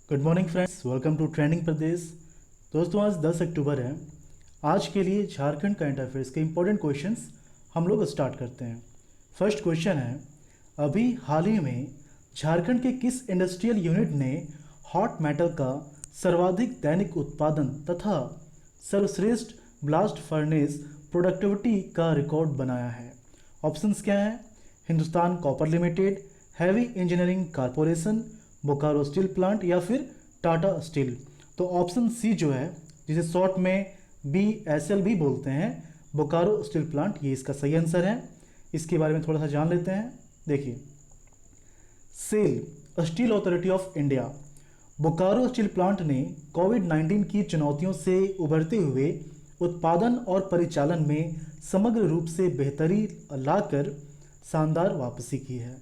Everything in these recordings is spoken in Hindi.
Good morning friends, welcome to trending Pradesh. दोस्तों, आज 10 अक्टूबर है। आज के लिए झारखंड करंट अफेयर्स के इंपॉर्टेंट क्वेश्चंस हम लोग स्टार्ट करते हैं। फर्स्ट क्वेश्चन है, अभी हाल ही में झारखंड के किस इंडस्ट्रियल यूनिट ने हॉट मेटल का सर्वाधिक दैनिक उत्पादन तथा सर्वश्रेष्ठ ब्लास्ट फर्नेस प्रोडक्टिविटी का रिकॉर्ड बनाया है? ऑप्शंस क्या हैं? Hindustan copper limited, heavy engineering corporation, Bokaro Steel plant या फिर टाटा स्टील। तो ऑप्शन सी जो है, जिसे शॉर्ट में BSL भी बोलते हैं, बोकारो स्टील प्लांट, ये इसका सही आंसर है। इसके बारे में थोड़ा सा जान लेते हैं। देखिए, सेल स्टील अथॉरिटी ऑफ इंडिया बोकारो स्टील प्लांट ने कोविड-19 की चुनौतियों से उभरते हुए उत्पादन और परिचालन में समग्र रूप से बेहतरी लाकर शानदार वापसी की है।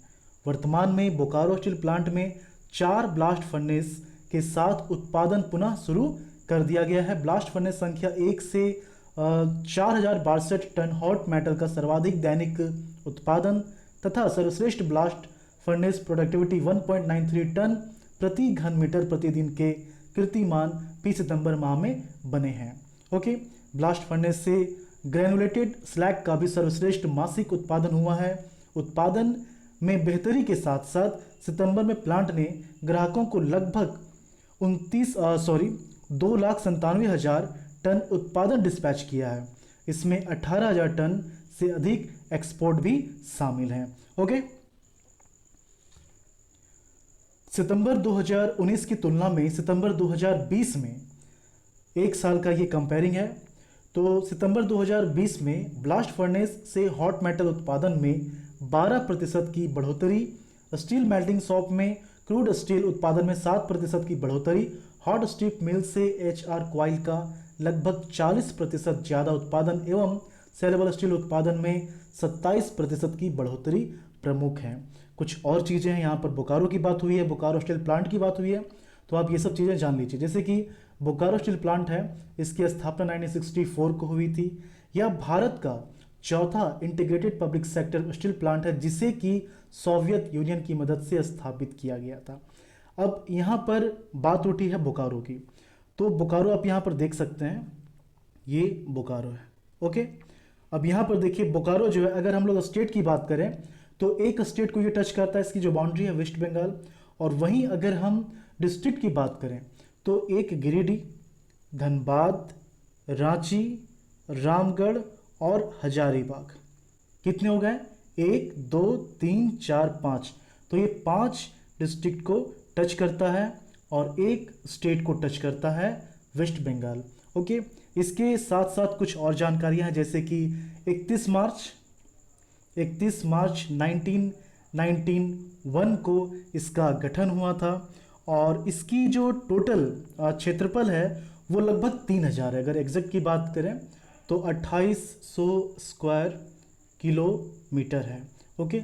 वर्तमान में बोकारो स्टील प्लांट में 4 ब्लास्ट फर्नेस के साथ उत्पादन पुनः शुरू कर दिया गया है। ब्लास्ट फर्नेस संख्या 1 से 4062 टन हॉट मेटल का सर्वाधिक दैनिक उत्पादन तथा सर्वश्रेष्ठ ब्लास्ट फर्नेस प्रोडक्टिविटी 1.93 टन प्रति घन मीटर प्रतिदिन के कीर्तिमान पी सितंबर माह में बने हैं। ओके, ब्लास्ट फर्नेस से ग्रेनुलेटेड स्लैग का भी सर्वश्रेष्ठ मासिक उत्पादन हुआ है। उत्पादन में बेहतरी के साथ साथ सितंबर में प्लांट ने ग्राहकों को लगभग 2,97,000 टन उत्पादन डिस्पैच किया है। इसमें 18,000 टन से अधिक एक्सपोर्ट भी शामिल हैं। ओके, सितंबर 2019 की तुलना में सितंबर 2020 में एक साल का ये कंपेयरिंग है। तो सितंबर 2020 में ब्लास्ट फर्नेस से हॉट मेटल उत्पादन में 12% की बढ़ोतरी, स्टील मेल्टिंग शॉप में क्रूड स्टील उत्पादन में 7% की बढ़ोतरी, हॉट स्ट्रिप मिल से HR क्वाइल का लगभग 40% ज़्यादा उत्पादन एवं सेलेबल स्टील उत्पादन में 27% की बढ़ोतरी प्रमुख हैं। कुछ और चीज़ें हैं, यहाँ पर बोकारो की बात हुई है, बोकारो स्टील प्लांट की बात हुई है, तो आप ये सब चीज़ें जान लीजिए। जैसे कि बोकारो स्टील प्लांट है, इसकी स्थापना 1964 को हुई थी। यह भारत का चौथा integrated public sector steel plant है, जिसे कि सोवियत यूनियन की मदद से स्थापित किया गया था। अब यहाँ पर बात उठी है बोकारो की, तो बोकारो आप यहाँ पर देख सकते हैं, ये बोकारो है। ओके, अब यहाँ पर देखिए, बोकारो जो है, अगर हम लोग स्टेट की बात करें तो एक स्टेट को ये टच करता है, इसकी जो बाउंड्री है वेस्ट बंगाल। और वहीं अगर हम डिस्ट्रिक्ट की बात करें तो एक गिरिडीह, धनबाद, रांची, रामगढ़ और हजारीबाग। कितने हो गए? 1 2 3 4 5। तो ये 5 डिस्ट्रिक्ट को टच करता है और एक स्टेट को टच करता है, वेस्ट बंगाल। ओके, इसके साथ साथ कुछ और जानकारियां हैं, जैसे कि 31 मार्च 1991 को इसका गठन हुआ था और इसकी जो टोटल क्षेत्रफल है वो लगभग 3000 है। अगर एग्जैक्ट की बात करें तो 2800 स्क्वायर किलोमीटर है। ओके,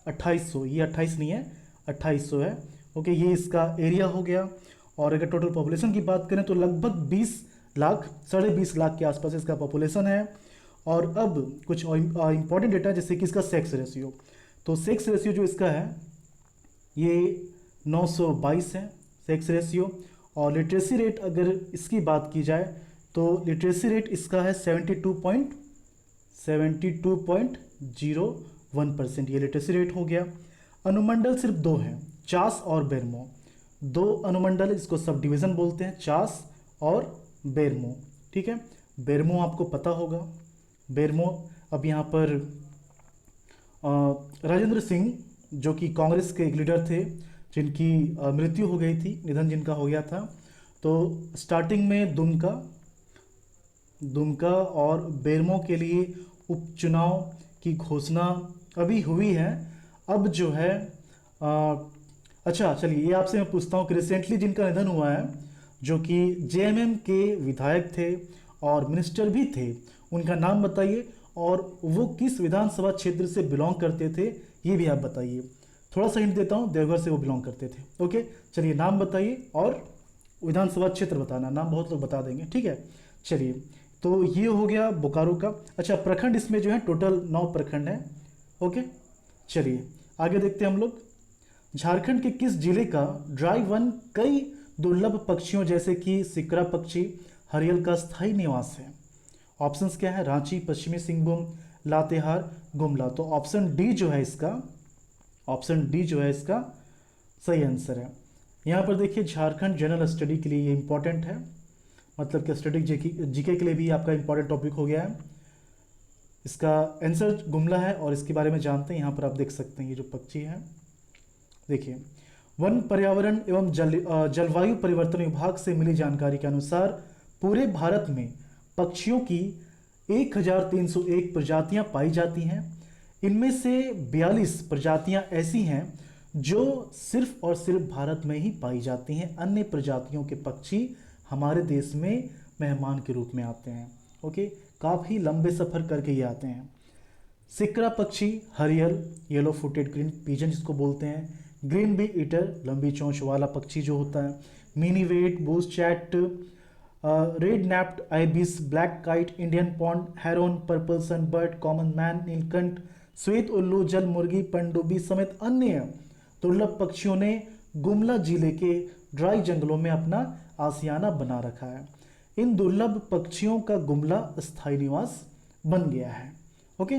2800, ये 28 नहीं है, 2800 है। ओके, ये इसका एरिया हो गया। और अगर टोटल पॉपुलेशन की बात करें तो लगभग 20 लाख, 20.5 लाख के आसपास इसका पॉपुलेशन है। और अब कुछ इंपॉर्टेंट डेटा, जैसे कि इसका सेक्स रेशियो। तो सेक्स रेशियो जो इसका है ये 922 है सेक्स रेशियो। और लिटरेसी रेट अगर इसकी बात की जाए तो लिटरेसी रेट इसका है 72.01%, ये लिटरेसी रेट हो गया। अनुमंडल सिर्फ 2 हैं, चास और बेरमो। 2 अनुमंडल, इसको सब डिवीज़न बोलते हैं, चास और बेरमो। ठीक है, बेरमो आपको पता होगा। बेरमो, अब यहाँ पर राजेंद्र सिंह जो कि कांग्रेस के एक लीडर थे, जिनकी मृत्यु हो गई थी, निधन जिनका हो गया था। तो स्टार्टिंग में दुमका और बेरमो के लिए उपचुनाव की घोषणा अभी हुई है। अब जो है अच्छा चलिए, ये आपसे मैं पूछता हूँ कि रिसेंटली जिनका निधन हुआ है, जो कि JMM के विधायक थे और मिनिस्टर भी थे, उनका नाम बताइए और वो किस विधानसभा क्षेत्र से बिलोंग करते थे, ये भी आप बताइए। थोड़ा सा हिंट देता हूँ, देवघर से वो बिलोंग करते थे। ओके, चलिए नाम बताइए और विधानसभा क्षेत्र बताना, नाम बहुत लोग बता देंगे। ठीक है, चलिए, तो ये हो गया बोकारो का। अच्छा, प्रखंड इसमें जो है टोटल 9 प्रखंड हैं। ओके, चलिए आगे देखते हैं हम लोग। झारखंड के किस जिले का ड्राई वन कई दुर्लभ पक्षियों जैसे कि सिकरा पक्षी हरियल का स्थायी निवास है? ऑप्शंस क्या है? रांची, पश्चिमी सिंहभूम, लातेहार, गुमला। तो ऑप्शन डी जो है इसका, ऑप्शन डी जो है इसका सही आंसर है। यहाँ पर देखिए झारखंड जनरल स्टडी के लिए ये इंपॉर्टेंट है, मतलब कि स्टैटिक जीके के लिए भी आपका इंपॉर्टेंट टॉपिक हो गया है। इसका आंसर गुमला है और इसके बारे में जानते हैं। यहाँ पर आप देख सकते हैं ये जो पक्षी है, देखिए वन पर्यावरण एवं जलवायु परिवर्तन विभाग से मिली जानकारी के अनुसार पूरे भारत में पक्षियों की 1301 प्रजातियां पाई जाती हैं। इनमें से 42 प्रजातियां ऐसी हैं जो सिर्फ और सिर्फ भारत में ही पाई जाती हैं। अन्य प्रजातियों के पक्षी हमारे देश में मेहमान के रूप में आते हैं। ओके, काफ़ी लंबे सफ़र करके ये आते हैं। सिकरा पक्षी हरियल, येलो फुटेड ग्रीन पिजन जिसको बोलते हैं, ग्रीन बी ईटर लंबी चोंच वाला पक्षी जो होता है, minivet, bushchat, red naped ibis, black kite, Indian pond heron, purple sunbird, common myna, नीलकंठ, श्वेत उल्लू, जल मुर्गी, पनडुब्बी समेत अन्य दुर्लभ पक्षियों ने गुमला जिले के ड्राई जंगलों में अपना आशियाना बना रखा है। इन दुर्लभ पक्षियों का गुमला स्थायी निवास बन गया है। ओके,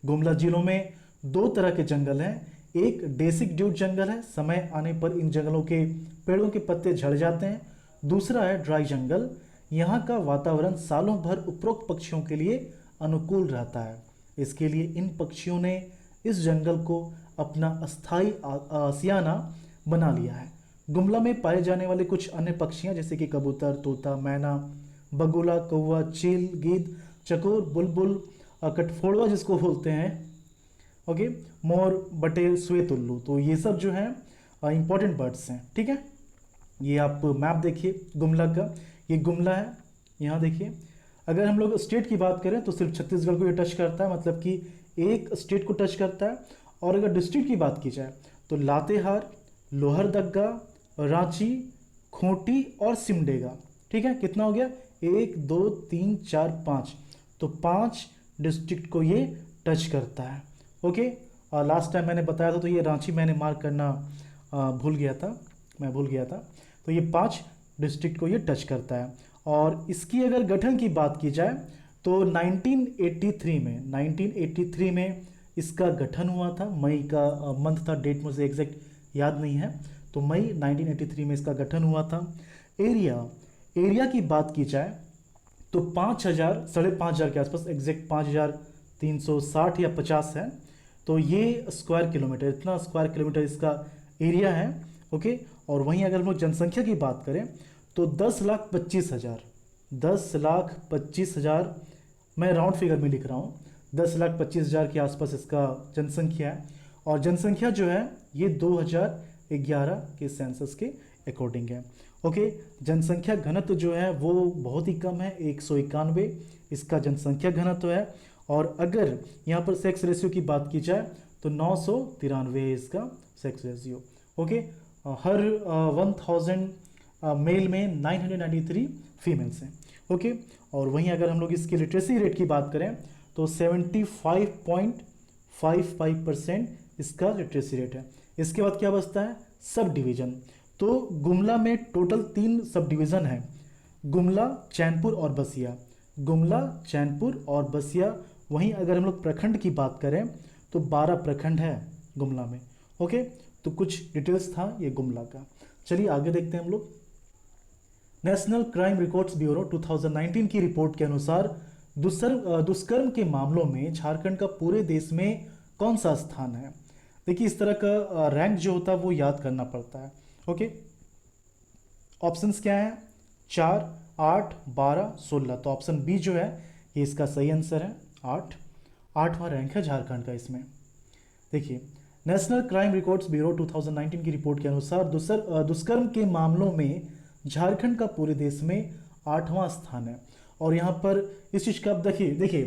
गुमला जिलों में दो तरह के जंगल हैं। एक डेसिक ड्यूट जंगल है, समय आने पर इन जंगलों के पेड़ों के पत्ते झड़ जाते हैं। दूसरा है ड्राई जंगल, यहाँ का वातावरण सालों भर उपरोक्त पक्षियों के लिए अनुकूल रहता है। इसके लिए इन पक्षियों ने इस जंगल को अपना अस्थायी आशियाना बना लिया है। गुमला में पाए जाने वाले कुछ अन्य पक्षियाँ जैसे कि कबूतर, तोता, मैना, बगुला, कौवा, चील, गीद, चकोर, बुलबुल, कटफोड़वा जिसको बोलते हैं, ओके, मोर, बटेर, श्वेत उल्लू, तो ये सब जो है इंपॉर्टेंट बर्ड्स हैं। ठीक है, ये आप मैप देखिए गुमला का, ये गुमला है। यहाँ देखिए, अगर हम लोग स्टेट की बात करें तो सिर्फ छत्तीसगढ़ को ये टच करता है, मतलब कि एक स्टेट को टच करता है। और अगर डिस्ट्रिक्ट की बात की जाए तो लातेहार, लोहरदग्गा, रांची, खूंटी और सिमडेगा। ठीक है, कितना हो गया? 1 2 3 4 5, तो 5 डिस्ट्रिक्ट को ये टच करता है। ओके, और लास्ट टाइम मैंने बताया था तो ये रांची मैंने मार्क करना भूल गया था। तो ये 5 डिस्ट्रिक्ट को ये टच करता है। और इसकी अगर गठन की बात की जाए तो 1983 में इसका गठन हुआ था। मई का मंथ था, डेट मुझे एग्जैक्ट याद नहीं है, तो मई 1983 में इसका गठन हुआ था। एरिया की बात की जाए तो 5,000 के आसपास, एग्जैक्ट 5,360 या 50 है। तो ये स्क्वायर किलोमीटर, इतना स्क्वायर किलोमीटर इसका एरिया है। ओके, और वहीं अगर हम लोग जनसंख्या की बात करें तो 10,25,000, मैं राउंड फिगर में लिख रहा हूँ, 10,25,000 के आसपास इसका जनसंख्या है। और जनसंख्या जो है ये 2011 के सेंसस के अकॉर्डिंग है। ओके, जनसंख्या घनत्व जो है वो बहुत ही कम है, 191 इसका जनसंख्या घनत्व है। और अगर यहाँ पर सेक्स रेशियो की बात की जाए तो 993 है इसका सेक्स रेशियो। ओके, हर 1000 मेल में 993 फीमेल्स हैं। ओके, और वहीं अगर हम लोग इसकी लिटरेसी रेट की बात करें तो 75.55% इसका लिटरेसी रेट है। इसके बाद क्या बचता है? Sub division. तो गुमला में टोटल 3 सब डिवीज़न है, गुमला, चैनपुर और बसिया। गुमला, चैनपुर और बसिया। वहीं अगर हम लोग प्रखंड की बात करें तो 12 प्रखंड है गुमला में। ओके, तो कुछ डिटेल्स था ये गुमला का। चलिए आगे देखते हैं हम लोग। नेशनल क्राइम रिकॉर्ड्स ब्यूरो 2019 की रिपोर्ट के अनुसार दुष्कर्म के मामलों में झारखंड का पूरे देश में कौन सा स्थान है? देखिए, इस तरह का रैंक जो होता है वो याद करना पड़ता है। ओके, ऑप्शंस क्या है? 4, 8, 12, 16। तो ऑप्शन बी जो है ये इसका सही आंसर है। 8वां रैंक है झारखंड का इसमें। देखिए, नेशनल क्राइम रिकॉर्ड्स ब्यूरो 2019 की रिपोर्ट के अनुसार दुष्कर्म के मामलों में झारखंड का पूरे देश में 8वां स्थान है। और यहाँ पर इस चीज़ का आप देखिए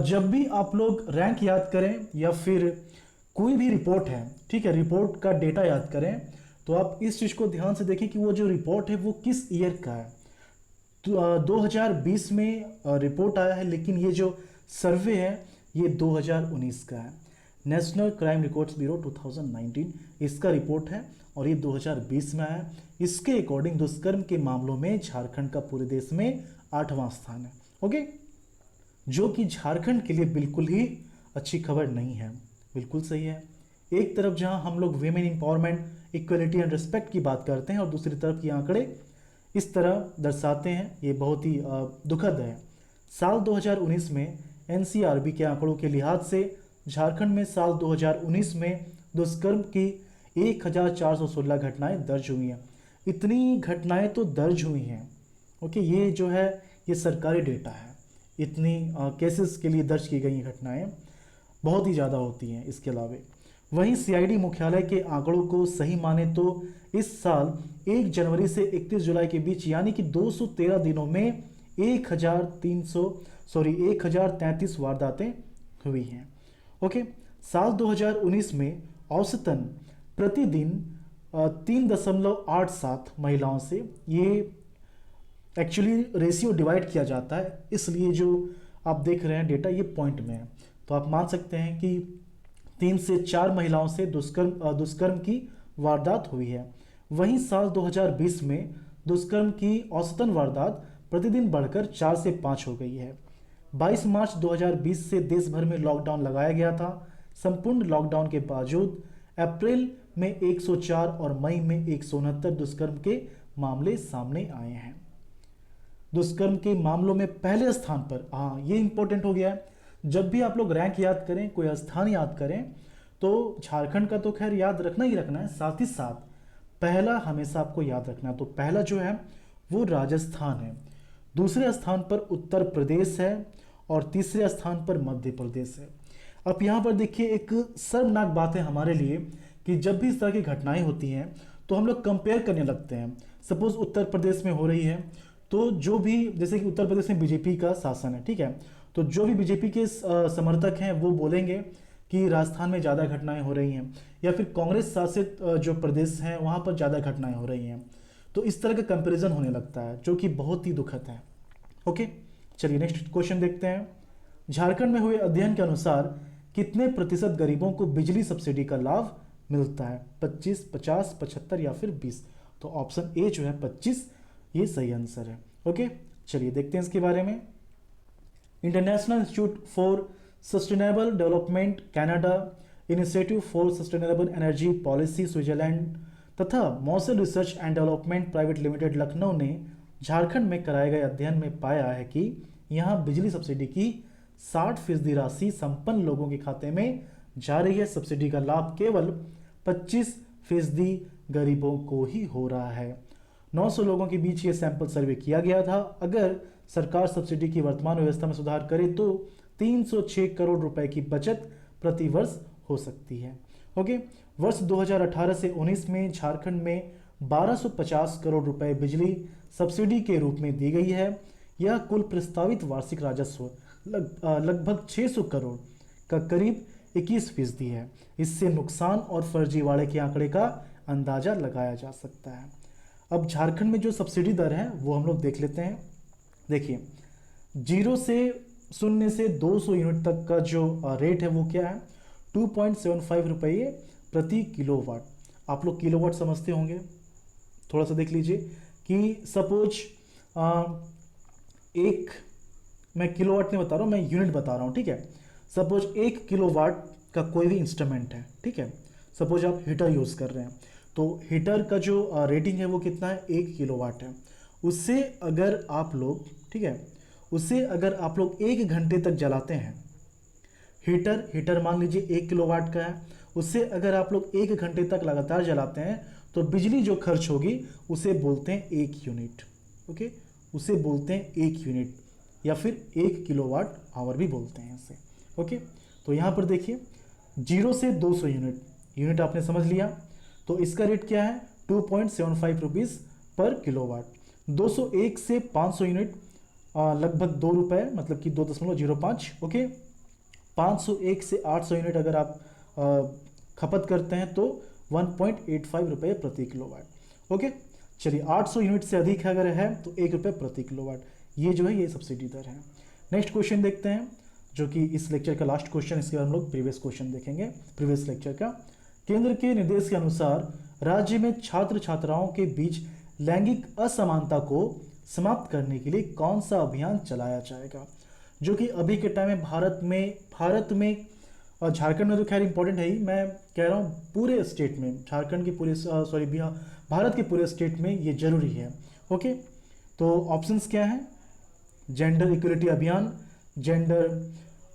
जब भी आप लोग रैंक याद करें या फिर कोई भी रिपोर्ट है, ठीक है, रिपोर्ट का डेटा याद करें, तो आप इस चीज़ को ध्यान से देखें कि वो जो रिपोर्ट है वो किस ईयर का है। तो 2020 में रिपोर्ट आया है, लेकिन ये जो सर्वे है ये 2019 का है। नेशनल क्राइम रिकॉर्ड्स ब्यूरो 2019 इसका रिपोर्ट है और ये 2020 में आया। इसके अकॉर्डिंग दुष्कर्म के मामलों में झारखंड का पूरे देश में 8वां स्थान है। ओके, जो कि झारखंड के लिए बिल्कुल ही अच्छी खबर नहीं है। बिल्कुल सही है। एक तरफ जहां हम लोग women empowerment, equality and respect की बात करते हैं और दूसरी तरफ ये आंकड़े इस तरह दर्शाते हैं, ये बहुत ही दुखद है। साल 2019 में एनसीआरबी के आंकड़ों के लिहाज से झारखंड में साल 2019 में दुष्कर्म की 1416 घटनाएं दर्ज हुई हैं। इतनी घटनाएं तो दर्ज हुई हैं। ओके, ये जो है ये सरकारी डेटा है। इतनी केसेस के लिए दर्ज की गई घटनाएं बहुत ही ज़्यादा होती हैं इसके अलावा। वहीं सीआईडी मुख्यालय के आंकड़ों को सही माने तो इस साल 1 जनवरी से 31 जुलाई के बीच यानी कि 213 दिनों में 1033 वारदातें हुई हैं। ओके, साल 2019 में औसतन प्रतिदिन 3.87 महिलाओं से, ये एक्चुअली रेशियो डिवाइड किया जाता है, इसलिए जो आप देख रहे हैं डेटा ये पॉइंट में है, तो आप मान सकते हैं कि 3 से 4 महिलाओं से दुष्कर्म की वारदात हुई है। वहीं साल 2020 में दुष्कर्म की औसतन वारदात प्रतिदिन बढ़कर 4 से 5 हो गई है। 22 मार्च 2020 से देश भर में लॉकडाउन लगाया गया था। संपूर्ण लॉकडाउन के बावजूद अप्रैल में 104 और मई में 169 दुष्कर्म के मामले सामने आए हैं। दुष्कर्म के मामलों में पहले स्थान पर, हाँ ये इंपॉर्टेंट हो गया है, जब भी आप लोग रैंक याद करें, कोई स्थान याद करें, तो झारखंड का तो खैर याद रखना ही रखना है, साथ ही साथ पहला हमेशा आपको याद रखना है। तो पहला जो है वो राजस्थान है, दूसरे स्थान पर उत्तर प्रदेश है और तीसरे स्थान पर मध्य प्रदेश है। अब यहाँ पर देखिए एक शर्मनाक बात है हमारे लिए कि जब भी इस तरह की घटनाएं होती हैं तो हम लोग कंपेयर करने लगते हैं। सपोज उत्तर प्रदेश में हो रही है तो जो भी, जैसे कि उत्तर प्रदेश में बीजेपी का शासन है, ठीक है, तो जो भी बीजेपी के समर्थक हैं वो बोलेंगे कि राजस्थान में ज़्यादा घटनाएं हो रही हैं, या फिर कांग्रेस शासित जो प्रदेश हैं वहाँ पर ज़्यादा घटनाएं हो रही हैं। तो इस तरह का कंपैरिजन होने लगता है जो कि बहुत ही दुखद है। ओके, चलिए नेक्स्ट क्वेश्चन देखते हैं। झारखंड में हुए अध्ययन के अनुसार कितने प्रतिशत गरीबों को बिजली सब्सिडी का लाभ मिलता है? 25, 50, 75 या फिर 20? तो ऑप्शन ए जो है 25 ये सही आंसर है। ओके, चलिए देखते हैं इसके बारे में। International institute for sustainable development Canada, initiative for sustainable energy policy Switzerland तथा मॉसल research and development private limited Lucknow ने झारखंड में कराए गए अध्ययन में पाया है कि यहाँ बिजली सब्सिडी की 60% राशि संपन्न लोगों के खाते में जा रही है। सब्सिडी का लाभ केवल 25% गरीबों को ही हो रहा है। 900 लोगों के बीच ये सैंपल सर्वे किया गया था। अगर सरकार सब्सिडी की वर्तमान व्यवस्था में सुधार करे तो 306 करोड़ रुपए की बचत प्रति वर्ष हो सकती है। ओके, वर्ष 2018 से 19 में झारखंड में 1250 करोड़ रुपए बिजली सब्सिडी के रूप में दी गई है। यह कुल प्रस्तावित वार्षिक राजस्व लगभग 600 करोड़ का करीब 21% है। इससे नुकसान और फर्जीवाड़े के आंकड़े का अंदाजा लगाया जा सकता है। अब झारखंड में जो सब्सिडी दर है वो हम लोग देख लेते हैं। देखिए, 0 से 200 यूनिट तक का जो रेट है वो क्या है? 2.75 रुपये प्रति किलोवाट। आप लोग किलोवाट समझते होंगे, थोड़ा सा देख लीजिए कि सपोज मैं किलोवाट नहीं बता रहा हूँ, मैं यूनिट बता रहा हूँ, ठीक है। सपोज 1 किलोवाट का कोई भी इंस्ट्रूमेंट है, ठीक है, सपोज आप हीटर यूज़ कर रहे हैं तो हीटर का जो रेटिंग है वो कितना है? 1 किलोवाट है। उससे अगर आप लोग, ठीक है, उससे अगर आप लोग 1 घंटे तक जलाते हैं, हीटर मान लीजिए 1 किलोवाट का है, उससे अगर आप लोग 1 घंटे तक लगातार जलाते हैं तो बिजली जो खर्च होगी उसे बोलते हैं 1 यूनिट। ओके, उसे बोलते हैं 1 यूनिट या फिर 1 किलोवाट आवर भी बोलते हैं इसे। ओके, तो यहाँ पर देखिए 0 से 200 यूनिट आपने समझ लिया, तो इसका रेट क्या है? 2.75 रुपीज़ पर किलोवाट। 201 से 500 यूनिट लगभग 2 रुपये, मतलब कि 2.05। ओके, 501 से 800 यूनिट अगर आप खपत करते हैं तो 1.85 रुपये प्रति किलोवाट। ओके, चलिए 800 यूनिट से अधिक अगर है तो 1 रुपये प्रति किलोवाट। ये जो है ये सब्सिडी दर है। नेक्स्ट क्वेश्चन देखते हैं। जो कि इस लेक्चर का लास्ट क्वेश्चन, इसके बाद हम लोग प्रीवियस क्वेश्चन देखेंगे प्रीवियस लेक्चर का। केंद्र के निर्देश के अनुसार राज्य में छात्र छात्राओं के बीच लैंगिक असमानता को समाप्त करने के लिए कौन सा अभियान चलाया जाएगा, जो कि अभी के टाइम में भारत में और झारखंड में तो खैर इंपॉर्टेंट है ही, मैं कह रहा हूँ पूरे स्टेट में, झारखंड के पूरे बिहार, भारत के पूरे स्टेट में ये जरूरी है। ओके, तो ऑप्शंस क्या हैं? जेंडर इक्वलिटी अभियान, जेंडर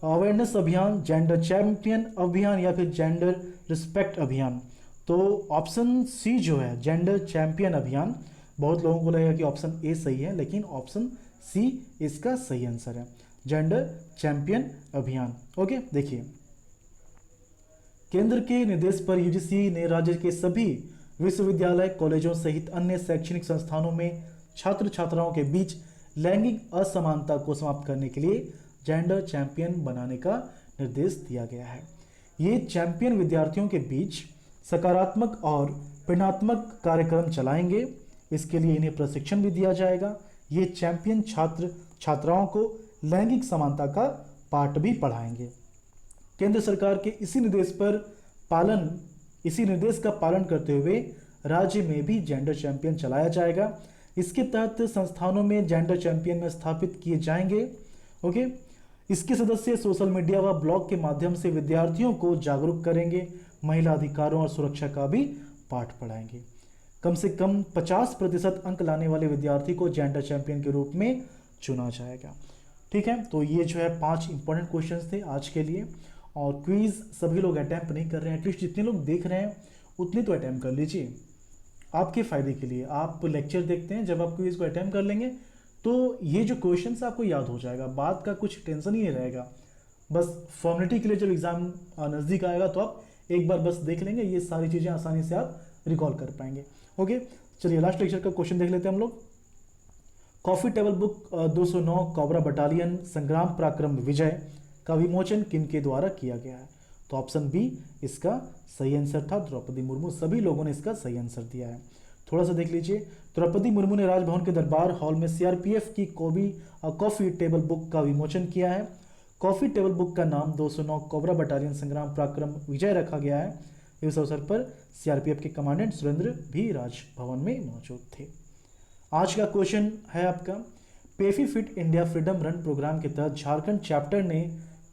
अवेयरनेस अभियान, जेंडर चैंपियन अभियान या फिर जेंडर रिस्पेक्ट अभियान। तो ऑप्शन सी जो है जेंडर चैंपियन अभियान, बहुत लोगों को लगेगा कि ऑप्शन ए सही है, लेकिन ऑप्शन सी इसका सही आंसर है, जेंडर चैंपियन अभियान। ओके, देखिए केंद्र के निर्देश पर यूजीसी ने राज्य के सभी विश्वविद्यालय, कॉलेजों सहित अन्य शैक्षणिक संस्थानों में छात्र छात्राओं के बीच लैंगिक असमानता को समाप्त करने के लिए जेंडर चैंपियन बनाने का निर्देश दिया गया है। ये चैंपियन विद्यार्थियों के बीच सकारात्मक और प्रेरणात्मक कार्यक्रम चलाएंगे। इसके लिए इन्हें प्रशिक्षण भी दिया जाएगा। ये चैंपियन छात्र छात्राओं को लैंगिक समानता का पाठ भी पढ़ाएंगे। केंद्र सरकार के इसी निर्देश का पालन करते हुए राज्य में भी जेंडर चैंपियन चलाया जाएगा। इसके तहत संस्थानों में जेंडर चैंपियन स्थापित किए जाएंगे। ओके, इसके सदस्य सोशल मीडिया व ब्लॉग के माध्यम से विद्यार्थियों को जागरूक करेंगे, महिला अधिकारों और सुरक्षा का भी पाठ पढ़ाएंगे। कम से कम 50% अंक लाने वाले विद्यार्थी को जेंडर चैंपियन के रूप में चुना जाएगा। ठीक है, तो ये जो है 5 इंपॉर्टेंट क्वेश्चंस थे आज के लिए। और क्विज सभी लोग अटैम्प्ट नहीं कर रहे हैं, एटलीस्ट जितने लोग देख रहे हैं उतने तो अटैम्प्ट कर लीजिए, आपके फ़ायदे के लिए। आप लेक्चर देखते हैं, जब आप क्विज को अटैम्प्ट कर लेंगे तो ये जो क्वेश्चंस आपको याद हो जाएगा, बात का कुछ टेंशन ही नहीं रहेगा। बस फॉर्मेलिटी के लिए जब एग्ज़ाम नज़दीक आएगा तो आप एक बार बस देख लेंगे, ये सारी चीज़ें आसानी से आप रिकॉल कर पाएंगे। ओके, चलिए लास्ट लेक्चर का क्वेश्चन देख लेते हैं हम लोग। Coffee table book 209 cobra battalion संग्राम पराक्रम विजय का विमोचन किनके द्वारा किया गया है? तो ऑप्शन बी इसका सही आंसर था, द्रौपदी मुर्मू। सभी लोगों ने इसका सही आंसर दिया है। थोड़ा सा देख लीजिए, द्रौपदी मुर्मू ने राजभवन के दरबार हॉल में सीआरपीएफ की कॉफ़ी टेबल बुक का विमोचन किया है। कॉफ़ी टेबल बुक का नाम 209 कोबरा बटालियन संग्राम पराक्रम विजय रखा गया है। इस अवसर पर सीआरपीएफ के कमांडेंट सुरेंद्र भी राजभवन में मौजूद थे। आज का क्वेश्चन है आपका, पेफी fit India freedom run program के तहत झारखंड चैप्टर ने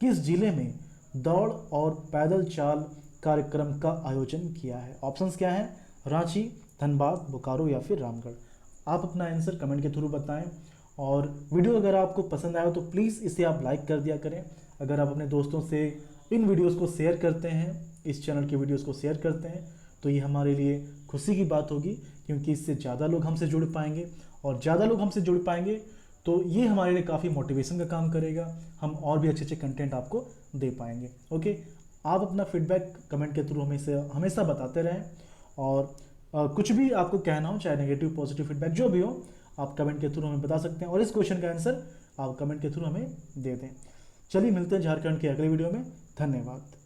किस जिले में दौड़ और पैदल चाल कार्यक्रम का आयोजन किया है? ऑप्शंस क्या हैं? रांची, धनबाद, बोकारो या फिर रामगढ़। आप अपना आंसर कमेंट के थ्रू बताएं। और वीडियो अगर आपको पसंद आया तो प्लीज़ इसे आप लाइक कर दिया करें। अगर आप अपने दोस्तों से इन वीडियोस को शेयर करते हैं, इस चैनल के वीडियोस को शेयर करते हैं, तो ये हमारे लिए खुशी की बात होगी, क्योंकि इससे ज़्यादा लोग हमसे जुड़ पाएंगे, और ज़्यादा लोग हमसे जुड़ पाएंगे तो ये हमारे लिए काफ़ी मोटिवेशन का काम करेगा। हम और भी अच्छे अच्छे कंटेंट आपको दे पाएंगे। ओके, आप अपना फीडबैक कमेंट के थ्रू हमेशा बताते रहें। और कुछ भी आपको कहना हो, चाहे नेगेटिव पॉजिटिव फीडबैक जो भी हो, आप कमेंट के थ्रू हमें बता सकते हैं। और इस क्वेश्चन का आंसर आप कमेंट के थ्रू हमें दे दें। चलिए मिलते हैं झारखंड के अगले वीडियो में। धन्यवाद।